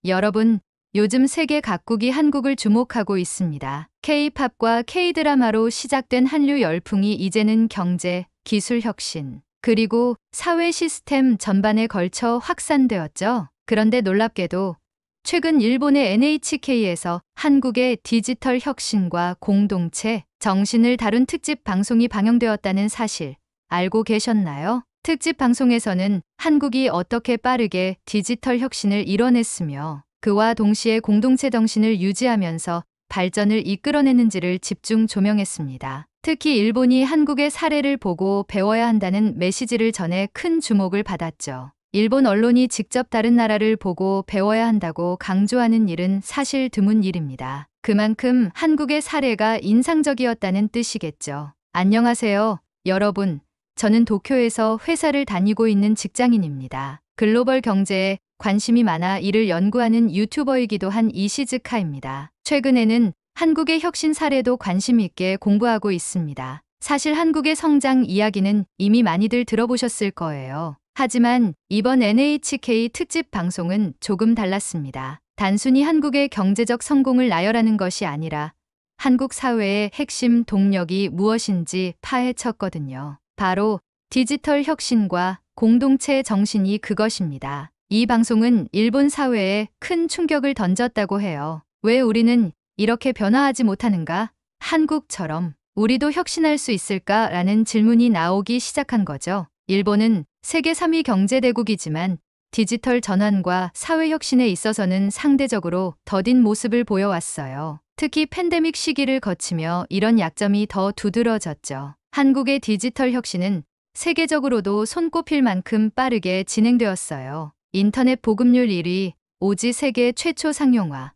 여러분, 요즘 세계 각국이 한국을 주목하고 있습니다. K-팝과 K-드라마로 시작된 한류 열풍이 이제는 경제, 기술 혁신, 그리고 사회 시스템 전반에 걸쳐 확산되었죠. 그런데 놀랍게도 최근 일본의 NHK에서 한국의 디지털 혁신과 공동체, 정신을 다룬 특집 방송이 방영되었다는 사실 알고 계셨나요? 특집 방송에서는 한국이 어떻게 빠르게 디지털 혁신을 이뤄냈으며 그와 동시에 공동체 정신을 유지하면서 발전을 이끌어냈는지를 집중 조명했습니다. 특히 일본이 한국의 사례를 보고 배워야 한다는 메시지를 전해 큰 주목을 받았죠. 일본 언론이 직접 다른 나라를 보고 배워야 한다고 강조하는 일은 사실 드문 일입니다. 그만큼 한국의 사례가 인상적이었다는 뜻이겠죠. 안녕하세요, 여러분. 저는 도쿄에서 회사를 다니고 있는 직장인입니다. 글로벌 경제에 관심이 많아 이를 연구하는 유튜버이기도 한 이시즈카입니다. 최근에는 한국의 혁신 사례도 관심 있게 공부하고 있습니다. 사실 한국의 성장 이야기는 이미 많이들 들어보셨을 거예요. 하지만 이번 NHK 특집 방송은 조금 달랐습니다. 단순히 한국의 경제적 성공을 나열하는 것이 아니라 한국 사회의 핵심 동력이 무엇인지 파헤쳤거든요. 바로 디지털 혁신과 공동체 정신이 그것입니다. 이 방송은 일본 사회에 큰 충격을 던졌다고 해요. 왜 우리는 이렇게 변화하지 못하는가? 한국처럼 우리도 혁신할 수 있을까? 라는 질문이 나오기 시작한 거죠. 일본은 세계 3위 경제대국이지만 디지털 전환과 사회 혁신에 있어서는 상대적으로 더딘 모습을 보여왔어요. 특히 팬데믹 시기를 거치며 이런 약점이 더 두드러졌죠. 한국의 디지털 혁신은 세계적으로도 손꼽힐 만큼 빠르게 진행되었어요. 인터넷 보급률 1위, 오지 세계 최초 상용화,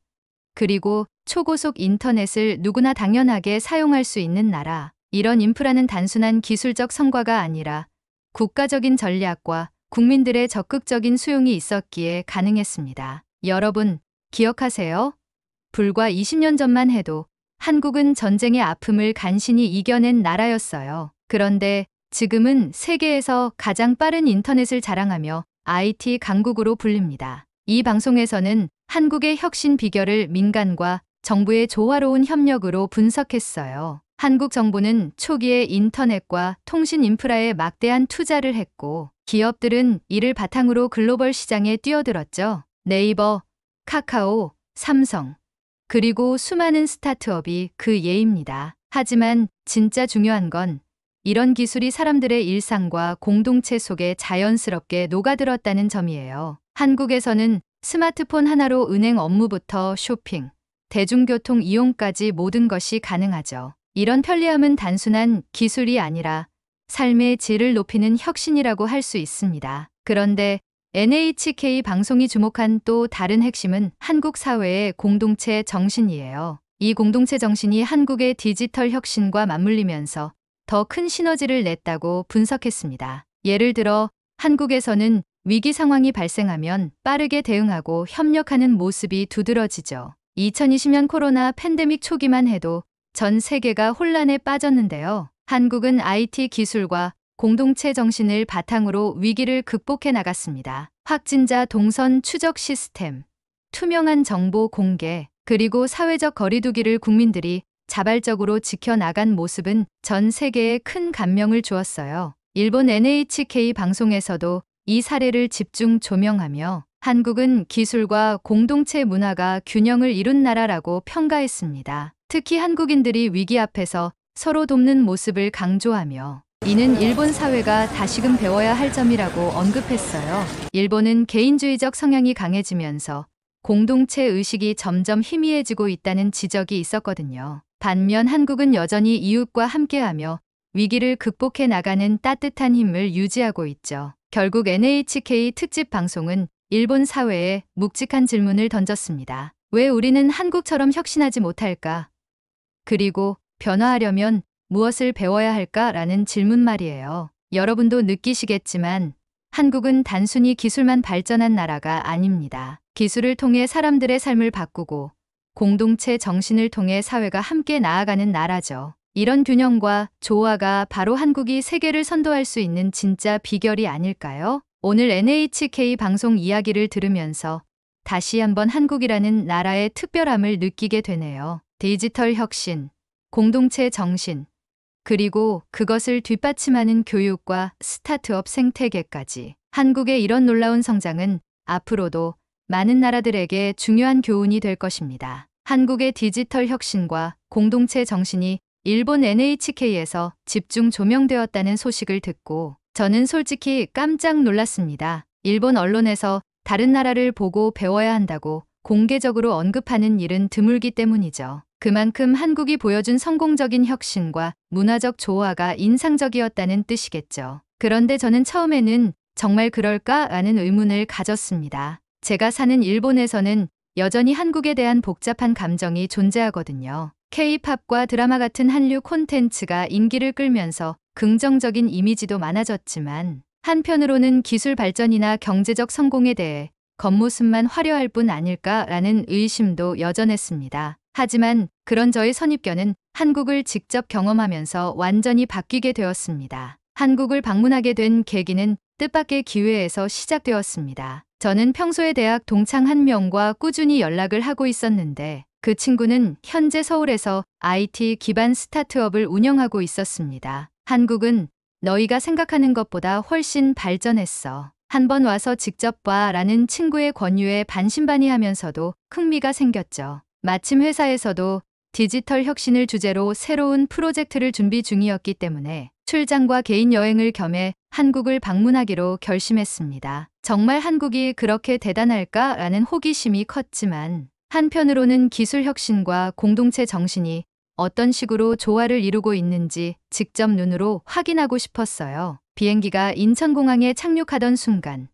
그리고 초고속 인터넷을 누구나 당연하게 사용할 수 있는 나라. 이런 인프라는 단순한 기술적 성과가 아니라 국가적인 전략과 국민들의 적극적인 수용이 있었기에 가능했습니다. 여러분, 기억하세요? 불과 20년 전만 해도 한국은 전쟁의 아픔을 간신히 이겨낸 나라였어요. 그런데 지금은 세계에서 가장 빠른 인터넷을 자랑하며 IT 강국으로 불립니다. 이 방송에서는 한국의 혁신 비결을 민간과 정부의 조화로운 협력으로 분석했어요. 한국 정부는 초기에 인터넷과 통신 인프라에 막대한 투자를 했고 기업들은 이를 바탕으로 글로벌 시장에 뛰어들었죠. 네이버, 카카오, 삼성, 그리고 수많은 스타트업이 그 예입니다. 하지만 진짜 중요한 건 이런 기술이 사람들의 일상과 공동체 속에 자연스럽게 녹아들었다는 점이에요. 한국에서는 스마트폰 하나로 은행 업무부터 쇼핑, 대중교통 이용까지 모든 것이 가능하죠. 이런 편리함은 단순한 기술이 아니라 삶의 질을 높이는 혁신이라고 할 수 있습니다. 그런데 NHK 방송이 주목한 또 다른 핵심은 한국 사회의 공동체 정신이에요. 이 공동체 정신이 한국의 디지털 혁신과 맞물리면서 더 큰 시너지를 냈다고 분석했습니다. 예를 들어 한국에서는 위기 상황이 발생하면 빠르게 대응하고 협력하는 모습이 두드러지죠. 2020년 코로나 팬데믹 초기만 해도 전 세계가 혼란에 빠졌는데요. 한국은 IT 기술과 공동체 정신을 바탕으로 위기를 극복해 나갔습니다. 확진자 동선 추적 시스템, 투명한 정보 공개, 그리고 사회적 거리두기를 국민들이 자발적으로 지켜나간 모습은 전 세계에 큰 감명을 주었어요. 일본 NHK 방송에서도 이 사례를 집중 조명하며 한국은 기술과 공동체 문화가 균형을 이룬 나라라고 평가했습니다. 특히 한국인들이 위기 앞에서 서로 돕는 모습을 강조하며 이는 일본 사회가 다시금 배워야 할 점이라고 언급했어요. 일본은 개인주의적 성향이 강해지면서 공동체 의식이 점점 희미해지고 있다는 지적이 있었거든요. 반면 한국은 여전히 이웃과 함께하며 위기를 극복해 나가는 따뜻한 힘을 유지하고 있죠. 결국 NHK 특집 방송은 일본 사회에 묵직한 질문을 던졌습니다. 왜 우리는 한국처럼 혁신하지 못할까? 그리고 변화하려면 무엇을 배워야 할까라는 질문 말이에요. 여러분도 느끼시겠지만 한국은 단순히 기술만 발전한 나라가 아닙니다. 기술을 통해 사람들의 삶을 바꾸고 공동체 정신을 통해 사회가 함께 나아가는 나라죠. 이런 균형과 조화가 바로 한국이 세계를 선도할 수 있는 진짜 비결이 아닐까요? 오늘 NHK 방송 이야기를 들으면서 다시 한번 한국이라는 나라의 특별함을 느끼게 되네요. 디지털 혁신, 공동체 정신, 그리고 그것을 뒷받침하는 교육과 스타트업 생태계까지. 한국의 이런 놀라운 성장은 앞으로도 많은 나라들에게 중요한 교훈이 될 것입니다. 한국의 디지털 혁신과 공동체 정신이 일본 NHK에서 집중 조명되었다는 소식을 듣고 저는 솔직히 깜짝 놀랐습니다. 일본 언론에서 다른 나라를 보고 배워야 한다고 공개적으로 언급하는 일은 드물기 때문이죠. 그만큼 한국이 보여준 성공적인 혁신과 문화적 조화가 인상적이었다는 뜻이겠죠. 그런데 저는 처음에는 정말 그럴까라는 의문을 가졌습니다. 제가 사는 일본에서는 여전히 한국에 대한 복잡한 감정이 존재하거든요. K-팝과 드라마 같은 한류 콘텐츠가 인기를 끌면서 긍정적인 이미지도 많아졌지만 한편으로는 기술 발전이나 경제적 성공에 대해 겉모습만 화려할 뿐 아닐까라는 의심도 여전했습니다. 하지만 그런 저의 선입견은 한국을 직접 경험하면서 완전히 바뀌게 되었습니다. 한국을 방문하게 된 계기는 뜻밖의 기회에서 시작되었습니다. 저는 평소에 대학 동창 한 명과 꾸준히 연락을 하고 있었는데 그 친구는 현재 서울에서 IT 기반 스타트업을 운영하고 있었습니다. 한국은 너희가 생각하는 것보다 훨씬 발전했어. 한번 와서 직접 봐 라는 친구의 권유에 반신반의하면서도 흥미가 생겼죠. 마침 회사에서도 디지털 혁신을 주제로 새로운 프로젝트를 준비 중이었기 때문에 출장과 개인 여행을 겸해 한국을 방문하기로 결심했습니다. 정말 한국이 그렇게 대단할까라는 호기심이 컸지만 한편으로는 기술 혁신과 공동체 정신이 어떤 식으로 조화를 이루고 있는지 직접 눈으로 확인하고 싶었어요. 비행기가 인천공항에 착륙하던 순간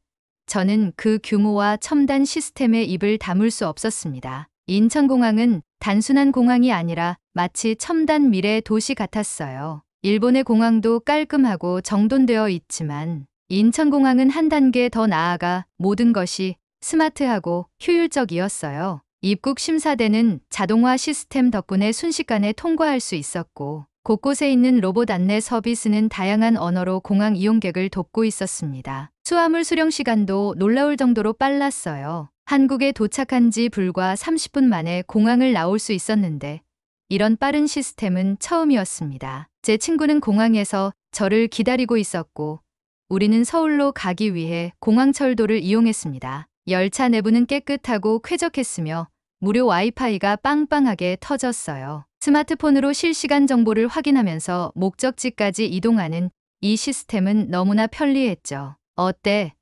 저는 그 규모와 첨단 시스템에 입을 다물 수 없었습니다. 인천공항은 단순한 공항이 아니라 마치 첨단 미래 도시 같았어요. 일본의 공항도 깔끔하고 정돈되어 있지만 인천공항은 한 단계 더 나아가 모든 것이 스마트하고 효율적이었어요. 입국 심사대는 자동화 시스템 덕분에 순식간에 통과할 수 있었고 곳곳에 있는 로봇 안내 서비스는 다양한 언어로 공항 이용객을 돕고 있었습니다. 수화물 수령 시간도 놀라울 정도로 빨랐어요. 한국에 도착한 지 불과 30분 만에 공항을 나올 수 있었는데 이런 빠른 시스템은 처음이었습니다. 제 친구는 공항에서 저를 기다리고 있었고 우리는 서울로 가기 위해 공항철도를 이용했습니다. 열차 내부는 깨끗하고 쾌적했으며 무료 와이파이가 빵빵하게 터졌어요. 스마트폰으로 실시간 정보를 확인하면서 목적지까지 이동하는 이 시스템은 너무나 편리했죠. 어때?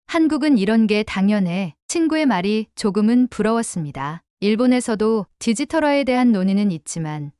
한국은 이런 게 당연해. 친구의 말이 조금은 부러웠습니다. 일본에서도 디지털화에 대한 논의는 있지만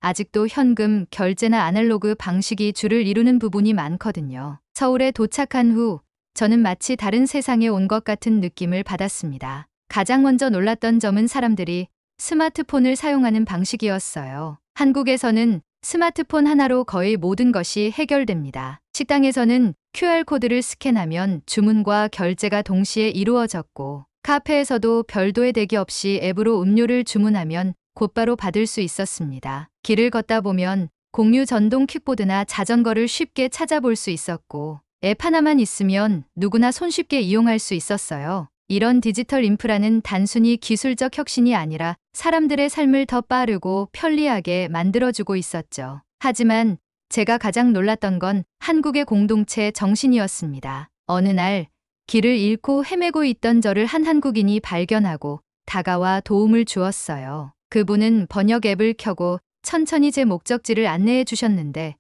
아직도 현금, 결제나 아날로그 방식이 주를 이루는 부분이 많거든요. 서울에 도착한 후 저는 마치 다른 세상에 온 것 같은 느낌을 받았습니다. 가장 먼저 놀랐던 점은 사람들이 스마트폰을 사용하는 방식이었어요. 한국에서는 스마트폰 하나로 거의 모든 것이 해결됩니다. 식당에서는 QR코드를 스캔하면 주문과 결제가 동시에 이루어졌고 카페에서도 별도의 대기 없이 앱으로 음료를 주문하면 곧바로 받을 수 있었습니다. 길을 걷다 보면 공유 전동 킥보드나 자전거를 쉽게 찾아볼 수 있었고 앱 하나만 있으면 누구나 손쉽게 이용할 수 있었어요. 이런 디지털 인프라는 단순히 기술적 혁신이 아니라 사람들의 삶을 더 빠르고 편리하게 만들어주고 있었죠. 하지만 제가 가장 놀랐던 건 한국의 공동체 정신이었습니다. 어느 날 길을 잃고 헤매고 있던 저를 한 한국인이 발견하고 다가와 도움을 주었어요. 그분은 번역 앱을 켜고 천천히 제 목적지를 안내해 주셨는데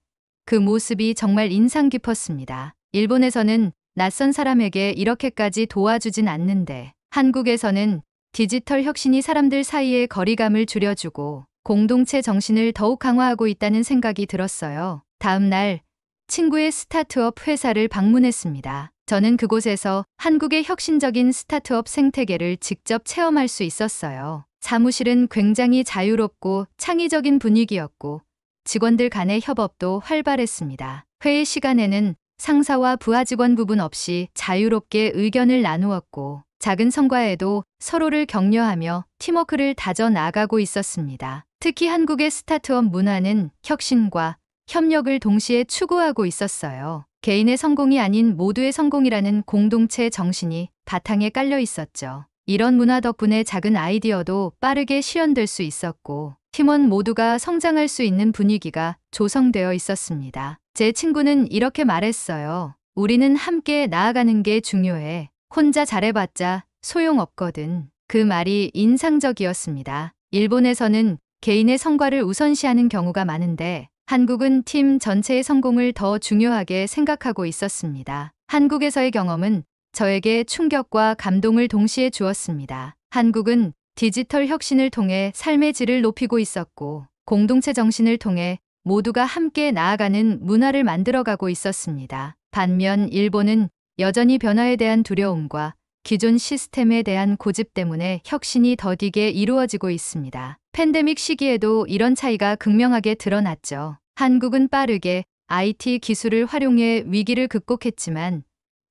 그 모습이 정말 인상 깊었습니다. 일본에서는 낯선 사람에게 이렇게까지 도와주진 않는데 한국에서는 디지털 혁신이 사람들 사이의 거리감을 줄여주고 공동체 정신을 더욱 강화하고 있다는 생각이 들었어요. 다음 날 친구의 스타트업 회사를 방문했습니다. 저는 그곳에서 한국의 혁신적인 스타트업 생태계를 직접 체험할 수 있었어요. 사무실은 굉장히 자유롭고 창의적인 분위기였고 직원들 간의 협업도 활발했습니다. 회의 시간에는 상사와 부하 직원 구분 없이 자유롭게 의견을 나누었고 작은 성과에도 서로를 격려하며 팀워크를 다져 나가고 있었습니다. 특히 한국의 스타트업 문화는 혁신과 협력을 동시에 추구하고 있었어요. 개인의 성공이 아닌 모두의 성공이라는 공동체 정신이 바탕에 깔려 있었죠. 이런 문화 덕분에 작은 아이디어도 빠르게 실현될 수 있었고 팀원 모두가 성장할 수 있는 분위기가 조성되어 있었습니다. 제 친구는 이렇게 말했어요. 우리는 함께 나아가는 게 중요해. 혼자 잘해봤자 소용없거든. 그 말이 인상적이었습니다. 일본에서는 개인의 성과를 우선시하는 경우가 많은데 한국은 팀 전체의 성공을 더 중요하게 생각하고 있었습니다. 한국에서의 경험은 저에게 충격과 감동을 동시에 주었습니다. 한국은 디지털 혁신을 통해 삶의 질을 높이고 있었고 공동체 정신을 통해 모두가 함께 나아가는 문화를 만들어가고 있었습니다. 반면 일본은 여전히 변화에 대한 두려움과 기존 시스템에 대한 고집 때문에 혁신이 더디게 이루어지고 있습니다. 팬데믹 시기에도 이런 차이가 극명하게 드러났죠. 한국은 빠르게 IT 기술을 활용해 위기를 극복했지만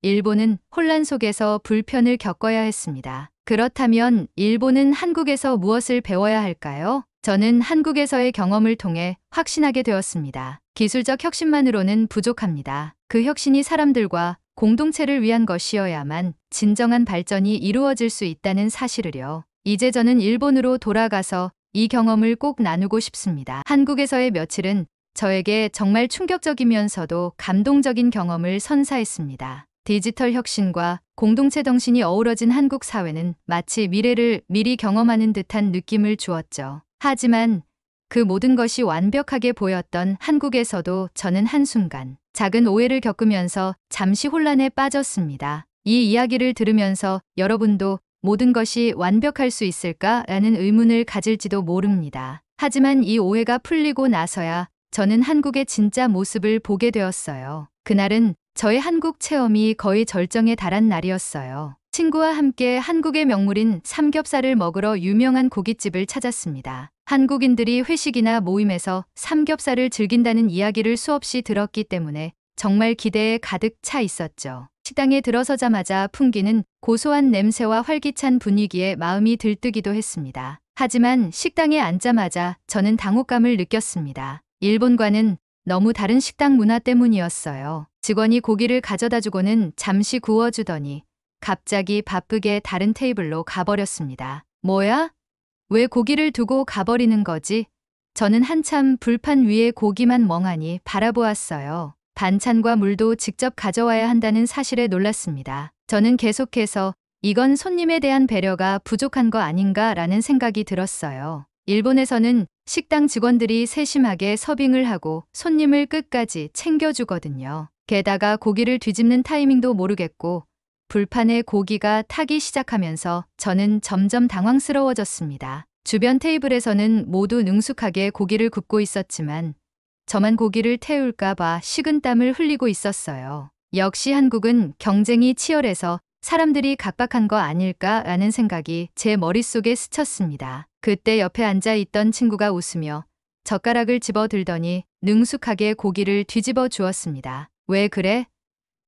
일본은 혼란 속에서 불편을 겪어야 했습니다. 그렇다면 일본은 한국에서 무엇을 배워야 할까요? 저는 한국에서의 경험을 통해 확신하게 되었습니다. 기술적 혁신만으로는 부족합니다. 그 혁신이 사람들과 공동체를 위한 것이어야만 진정한 발전이 이루어질 수 있다는 사실을요. 이제 저는 일본으로 돌아가서 이 경험을 꼭 나누고 싶습니다. 한국에서의 며칠은 저에게 정말 충격적이면서도 감동적인 경험을 선사했습니다. 디지털 혁신과 공동체 정신이 어우러진 한국 사회는 마치 미래를 미리 경험하는 듯한 느낌을 주었죠. 하지만 그 모든 것이 완벽하게 보였던 한국에서도 저는 한순간 작은 오해를 겪으면서 잠시 혼란에 빠졌습니다. 이 이야기를 들으면서 여러분도 모든 것이 완벽할 수 있을까라는 의문을 가질지도 모릅니다. 하지만 이 오해가 풀리고 나서야 저는 한국의 진짜 모습을 보게 되었어요. 그날은 저의 한국 체험이 거의 절정에 달한 날이었어요. 친구와 함께 한국의 명물인 삼겹살을 먹으러 유명한 고깃집을 찾았습니다. 한국인들이 회식이나 모임에서 삼겹살을 즐긴다는 이야기를 수없이 들었기 때문에 정말 기대에 가득 차 있었죠. 식당에 들어서자마자 풍기는 고소한 냄새와 활기찬 분위기에 마음이 들뜨기도 했습니다. 하지만 식당에 앉자마자 저는 당혹감을 느꼈습니다. 일본과는 너무 다른 식당 문화 때문이었어요. 직원이 고기를 가져다 주고는 잠시 구워주더니 갑자기 바쁘게 다른 테이블로 가버렸습니다. 뭐야? 왜 고기를 두고 가버리는 거지? 저는 한참 불판 위에 고기만 멍하니 바라보았어요. 반찬과 물도 직접 가져와야 한다는 사실에 놀랐습니다. 저는 계속해서 이건 손님에 대한 배려가 부족한 거 아닌가라는 생각이 들었어요. 일본에서는 식당 직원들이 세심하게 서빙을 하고 손님을 끝까지 챙겨주거든요. 게다가 고기를 뒤집는 타이밍도 모르겠고 불판에 고기가 타기 시작하면서 저는 점점 당황스러워졌습니다. 주변 테이블에서는 모두 능숙하게 고기를 굽고 있었지만 저만 고기를 태울까봐 식은땀을 흘리고 있었어요. 역시 한국은 경쟁이 치열해서 사람들이 각박한 거 아닐까라는 생각이 제 머릿속에 스쳤습니다. 그때 옆에 앉아있던 친구가 웃으며 젓가락을 집어들더니 능숙하게 고기를 뒤집어 주었습니다. 왜 그래?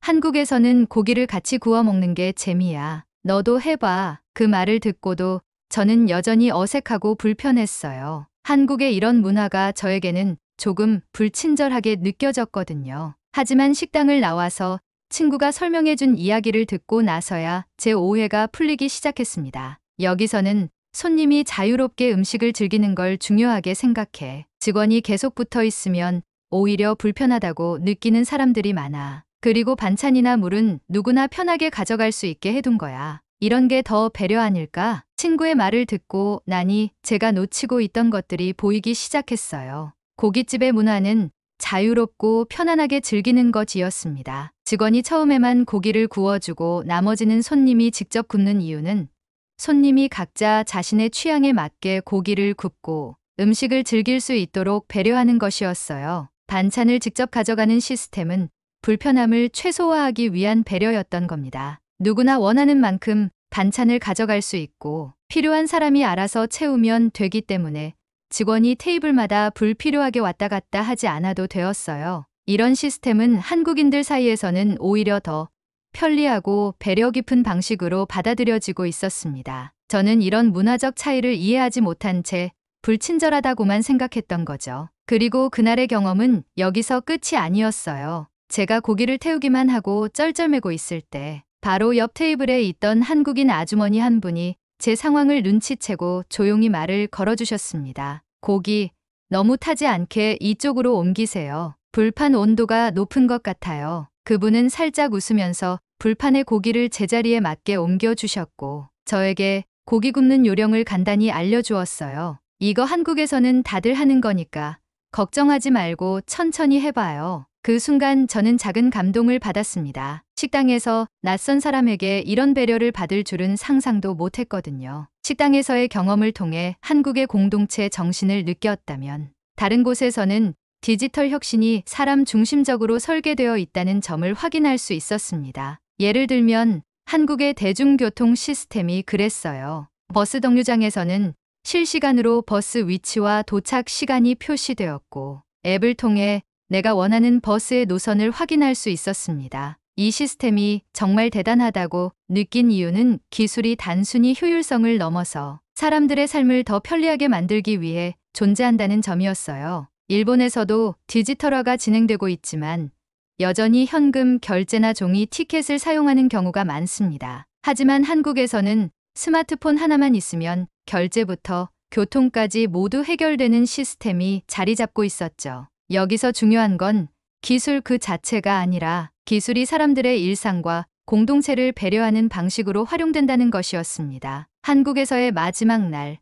한국에서는 고기를 같이 구워 먹는 게 재미야. 너도 해봐. 그 말을 듣고도 저는 여전히 어색하고 불편했어요. 한국의 이런 문화가 저에게는 조금 불친절하게 느껴졌거든요. 하지만 식당을 나와서 친구가 설명해준 이야기를 듣고 나서야 제 오해가 풀리기 시작했습니다. 여기서는 손님이 자유롭게 음식을 즐기는 걸 중요하게 생각해. 직원이 계속 붙어 있으면 오히려 불편하다고 느끼는 사람들이 많아. 그리고 반찬이나 물은 누구나 편하게 가져갈 수 있게 해둔 거야. 이런 게 더 배려 아닐까? 친구의 말을 듣고 나니 제가 놓치고 있던 것들이 보이기 시작했어요. 고깃집의 문화는 자유롭고 편안하게 즐기는 것이었습니다. 직원이 처음에만 고기를 구워주고 나머지는 손님이 직접 굽는 이유는 손님이 각자 자신의 취향에 맞게 고기를 굽고 음식을 즐길 수 있도록 배려하는 것이었어요. 반찬을 직접 가져가는 시스템은 불편함을 최소화하기 위한 배려였던 겁니다. 누구나 원하는 만큼 반찬을 가져갈 수 있고 필요한 사람이 알아서 채우면 되기 때문에 직원이 테이블마다 불필요하게 왔다 갔다 하지 않아도 되었어요. 이런 시스템은 한국인들 사이에서는 오히려 더 편리하고 배려 깊은 방식으로 받아들여지고 있었습니다. 저는 이런 문화적 차이를 이해하지 못한 채 불친절하다고만 생각했던 거죠. 그리고 그날의 경험은 여기서 끝이 아니었어요. 제가 고기를 태우기만 하고 쩔쩔매고 있을 때 바로 옆 테이블에 있던 한국인 아주머니 한 분이 제 상황을 눈치채고 조용히 말을 걸어주셨습니다. 고기 너무 타지 않게 이쪽으로 옮기세요. 불판 온도가 높은 것 같아요. 그분은 살짝 웃으면서 불판의 고기를 제자리에 맞게 옮겨주셨고 저에게 고기 굽는 요령을 간단히 알려주었어요. 이거 한국에서는 다들 하는 거니까 걱정하지 말고 천천히 해봐요. 그 순간 저는 작은 감동을 받았습니다. 식당에서 낯선 사람에게 이런 배려를 받을 줄은 상상도 못했거든요. 식당에서의 경험을 통해 한국의 공동체 정신을 느꼈다면 다른 곳에서는 디지털 혁신이 사람 중심적으로 설계되어 있다는 점을 확인할 수 있었습니다. 예를 들면 한국의 대중교통 시스템이 그랬어요. 버스 정류장에서는 실시간으로 버스 위치와 도착 시간이 표시되었고 앱을 통해 내가 원하는 버스의 노선을 확인할 수 있었습니다. 이 시스템이 정말 대단하다고 느낀 이유는 기술이 단순히 효율성을 넘어서 사람들의 삶을 더 편리하게 만들기 위해 존재한다는 점이었어요. 일본에서도 디지털화가 진행되고 있지만 여전히 현금 결제나 종이 티켓을 사용하는 경우가 많습니다. 하지만 한국에서는 스마트폰 하나만 있으면 결제부터 교통까지 모두 해결되는 시스템이 자리 잡고 있었죠. 여기서 중요한 건 기술 그 자체가 아니라 기술이 사람들의 일상과 공동체를 배려하는 방식으로 활용된다는 것이었습니다. 한국에서의 마지막 날,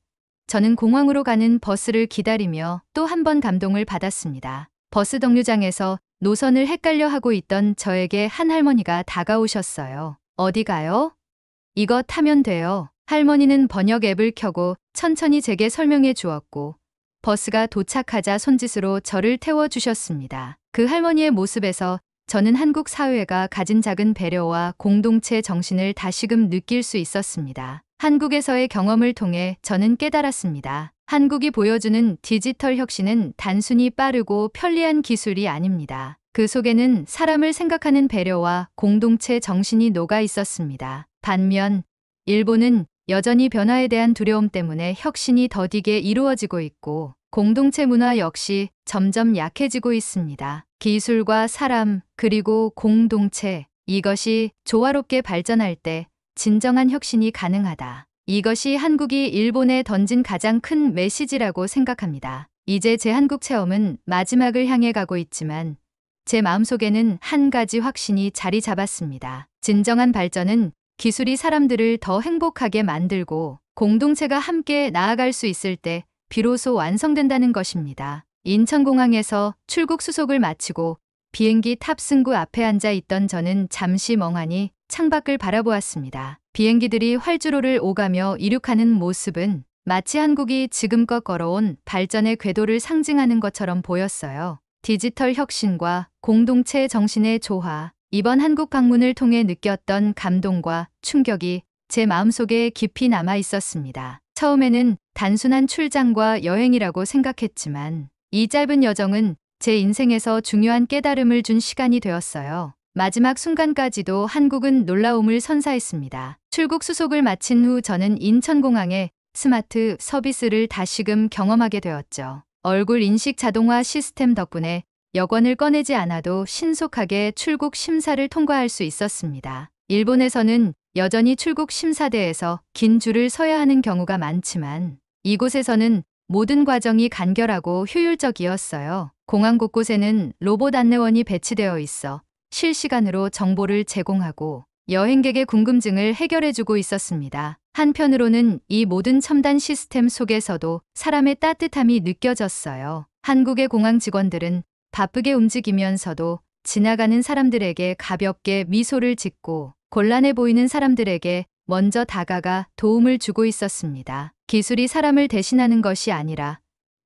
저는 공항으로 가는 버스를 기다리며 또 한 번 감동을 받았습니다. 버스 정류장에서 노선을 헷갈려 하고 있던 저에게 한 할머니가 다가오셨어요. 어디 가요? 이거 타면 돼요. 할머니는 번역 앱을 켜고 천천히 제게 설명해 주었고 버스가 도착하자 손짓으로 저를 태워주셨습니다. 그 할머니의 모습에서 저는 한국 사회가 가진 작은 배려와 공동체 정신을 다시금 느낄 수 있었습니다. 한국에서의 경험을 통해 저는 깨달았습니다. 한국이 보여주는 디지털 혁신은 단순히 빠르고 편리한 기술이 아닙니다. 그 속에는 사람을 생각하는 배려와 공동체 정신이 녹아 있었습니다. 반면 일본은 여전히 변화에 대한 두려움 때문에 혁신이 더디게 이루어지고 있고 공동체 문화 역시 점점 약해지고 있습니다. 기술과 사람 그리고 공동체 이것이 조화롭게 발전할 때 진정한 혁신이 가능하다. 이것이 한국이 일본에 던진 가장 큰 메시지라고 생각합니다. 이제 제 한국 체험은 마지막을 향해 가고 있지만 제 마음속에는 한 가지 확신이 자리 잡았습니다. 진정한 발전은 기술이 사람들을 더 행복하게 만들고 공동체가 함께 나아갈 수 있을 때 비로소 완성된다는 것입니다. 인천공항에서 출국 수속을 마치고 비행기 탑승구 앞에 앉아 있던 저는 잠시 멍하니 창밖을 바라보았습니다. 비행기들이 활주로를 오가며 이륙하는 모습은 마치 한국이 지금껏 걸어온 발전의 궤도를 상징하는 것처럼 보였어요. 디지털 혁신과 공동체 정신의 조화, 이번 한국 방문을 통해 느꼈던 감동과 충격이 제 마음속에 깊이 남아 있었습니다. 처음에는 단순한 출장과 여행이라고 생각했지만 이 짧은 여정은 제 인생에서 중요한 깨달음을 준 시간이 되었어요. 마지막 순간까지도 한국은 놀라움을 선사했습니다. 출국 수속을 마친 후 저는 인천공항의 스마트 서비스를 다시금 경험하게 되었죠. 얼굴 인식 자동화 시스템 덕분에 여권을 꺼내지 않아도 신속하게 출국 심사를 통과할 수 있었습니다. 일본에서는 여전히 출국 심사대에서 긴 줄을 서야 하는 경우가 많지만 이곳에서는 모든 과정이 간결하고 효율적이었어요. 공항 곳곳에는 로봇 안내원이 배치되어 있어 실시간으로 정보를 제공하고 여행객의 궁금증을 해결해주고 있었습니다. 한편으로는 이 모든 첨단 시스템 속에서도 사람의 따뜻함이 느껴졌어요. 한국의 공항 직원들은 바쁘게 움직이면서도 지나가는 사람들에게 가볍게 미소를 짓고 곤란해 보이는 사람들에게 먼저 다가가 도움을 주고 있었습니다. 기술이 사람을 대신하는 것이 아니라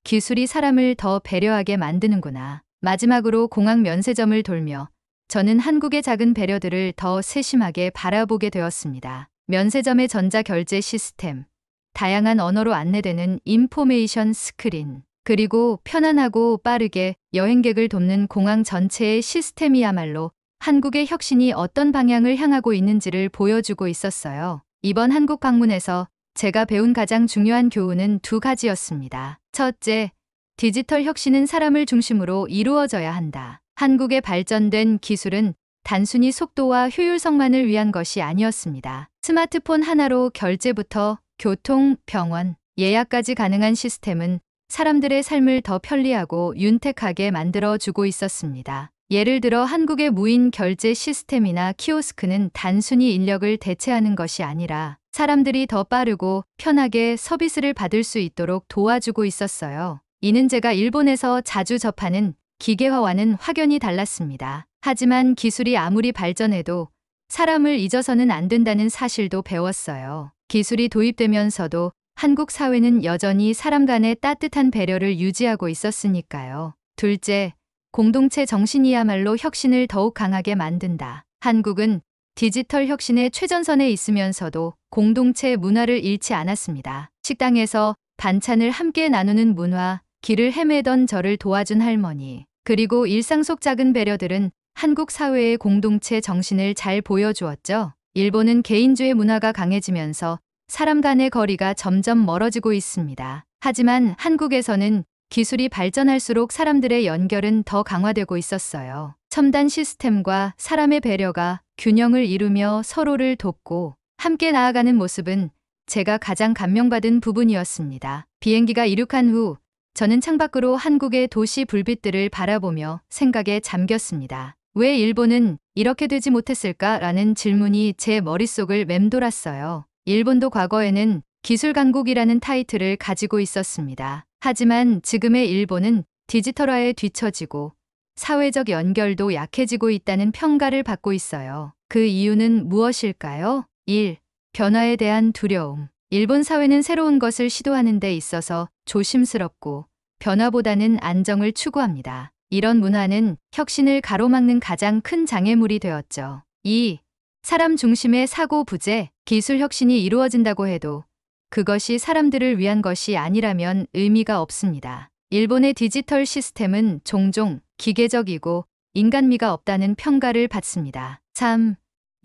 기술이 사람을 더 배려하게 만드는구나. 마지막으로 공항 면세점을 돌며 저는 한국의 작은 배려들을 더 세심하게 바라보게 되었습니다. 면세점의 전자결제 시스템, 다양한 언어로 안내되는 인포메이션 스크린, 그리고 편안하고 빠르게 여행객을 돕는 공항 전체의 시스템이야말로 한국의 혁신이 어떤 방향을 향하고 있는지를 보여주고 있었어요. 이번 한국 방문에서 제가 배운 가장 중요한 교훈은 두 가지였습니다. 첫째, 디지털 혁신은 사람을 중심으로 이루어져야 한다. 한국의 발전된 기술은 단순히 속도와 효율성만을 위한 것이 아니었습니다. 스마트폰 하나로 결제부터 교통, 병원, 예약까지 가능한 시스템은 사람들의 삶을 더 편리하고 윤택하게 만들어주고 있었습니다. 예를 들어 한국의 무인 결제 시스템이나 키오스크는 단순히 인력을 대체하는 것이 아니라 사람들이 더 빠르고 편하게 서비스를 받을 수 있도록 도와주고 있었어요. 이는 제가 일본에서 자주 접하는 기계화와는 확연히 달랐습니다. 하지만 기술이 아무리 발전해도 사람을 잊어서는 안 된다는 사실도 배웠어요. 기술이 도입되면서도 한국 사회는 여전히 사람 간의 따뜻한 배려를 유지하고 있었으니까요. 둘째, 공동체 정신이야말로 혁신을 더욱 강하게 만든다. 한국은 디지털 혁신의 최전선에 있으면서도 공동체 문화를 잃지 않았습니다. 식당에서 반찬을 함께 나누는 문화, 길을 헤매던 저를 도와준 할머니, 그리고 일상 속 작은 배려들은 한국 사회의 공동체 정신을 잘 보여주었죠. 일본은 개인주의 문화가 강해지면서 사람 간의 거리가 점점 멀어지고 있습니다. 하지만 한국에서는 기술이 발전할수록 사람들의 연결은 더 강화되고 있었어요. 첨단 시스템과 사람의 배려가 균형을 이루며 서로를 돕고 함께 나아가는 모습은 제가 가장 감명받은 부분이었습니다. 비행기가 이륙한 후 저는 창밖으로 한국의 도시 불빛들을 바라보며 생각에 잠겼습니다. 왜 일본은 이렇게 되지 못했을까라는 질문이 제 머릿속을 맴돌았어요. 일본도 과거에는 기술 강국이라는 타이틀을 가지고 있었습니다. 하지만 지금의 일본은 디지털화에 뒤처지고 사회적 연결도 약해지고 있다는 평가를 받고 있어요. 그 이유는 무엇일까요? 1. 변화에 대한 두려움. 일본 사회는 새로운 것을 시도하는 데 있어서 조심스럽고 변화보다는 안정을 추구합니다. 이런 문화는 혁신을 가로막는 가장 큰 장애물이 되었죠. 2. 사람 중심의 사고 부재. 기술 혁신이 이루어진다고 해도 그것이 사람들을 위한 것이 아니라면 의미가 없습니다. 일본의 디지털 시스템은 종종 기계적이고 인간미가 없다는 평가를 받습니다. 3.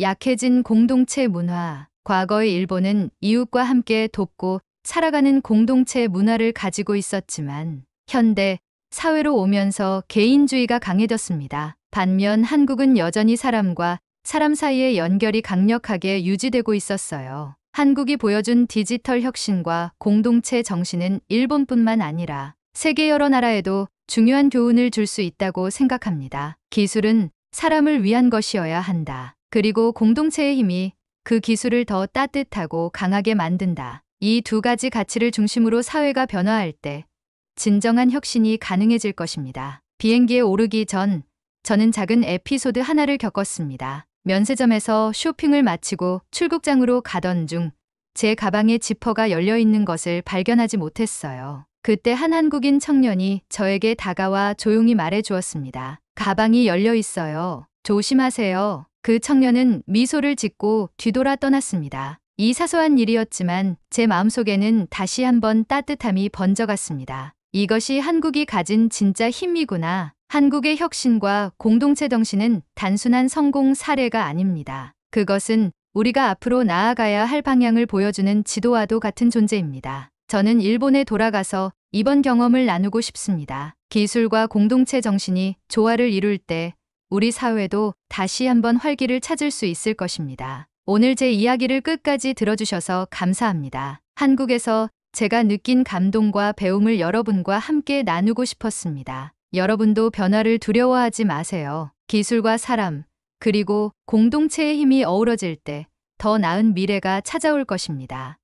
약해진 공동체 문화. 과거의 일본은 이웃과 함께 돕고 살아가는 공동체 문화를 가지고 있었지만 현대 사회로 오면서 개인주의가 강해졌습니다. 반면 한국은 여전히 사람과 사람 사이의 연결이 강력하게 유지되고 있었어요. 한국이 보여준 디지털 혁신과 공동체 정신은 일본뿐만 아니라 세계 여러 나라에도 중요한 교훈을 줄 수 있다고 생각합니다. 기술은 사람을 위한 것이어야 한다. 그리고 공동체의 힘이 그 기술을 더 따뜻하고 강하게 만든다. 이 두 가지 가치를 중심으로 사회가 변화할 때 진정한 혁신이 가능해질 것입니다. 비행기에 오르기 전 저는 작은 에피소드 하나를 겪었습니다. 면세점에서 쇼핑을 마치고 출국장으로 가던 중 제 가방에 지퍼가 열려 있는 것을 발견하지 못했어요. 그때 한 한국인 청년이 저에게 다가와 조용히 말해 주었습니다. 가방이 열려 있어요. 조심하세요. 그 청년은 미소를 짓고 뒤돌아 떠났습니다. 이 사소한 일이었지만 제 마음속에는 다시 한번 따뜻함이 번져갔습니다. 이것이 한국이 가진 진짜 힘이구나. 한국의 혁신과 공동체 정신은 단순한 성공 사례가 아닙니다. 그것은 우리가 앞으로 나아가야 할 방향을 보여주는 지도와도 같은 존재입니다. 저는 일본에 돌아가서 이번 경험을 나누고 싶습니다. 기술과 공동체 정신이 조화를 이룰 때 우리 사회도 다시 한번 활기를 찾을 수 있을 것입니다. 오늘 제 이야기를 끝까지 들어주셔서 감사합니다. 한국에서 제가 느낀 감동과 배움을 여러분과 함께 나누고 싶었습니다. 여러분도 변화를 두려워하지 마세요. 기술과 사람, 그리고 공동체의 힘이 어우러질 때 더 나은 미래가 찾아올 것입니다.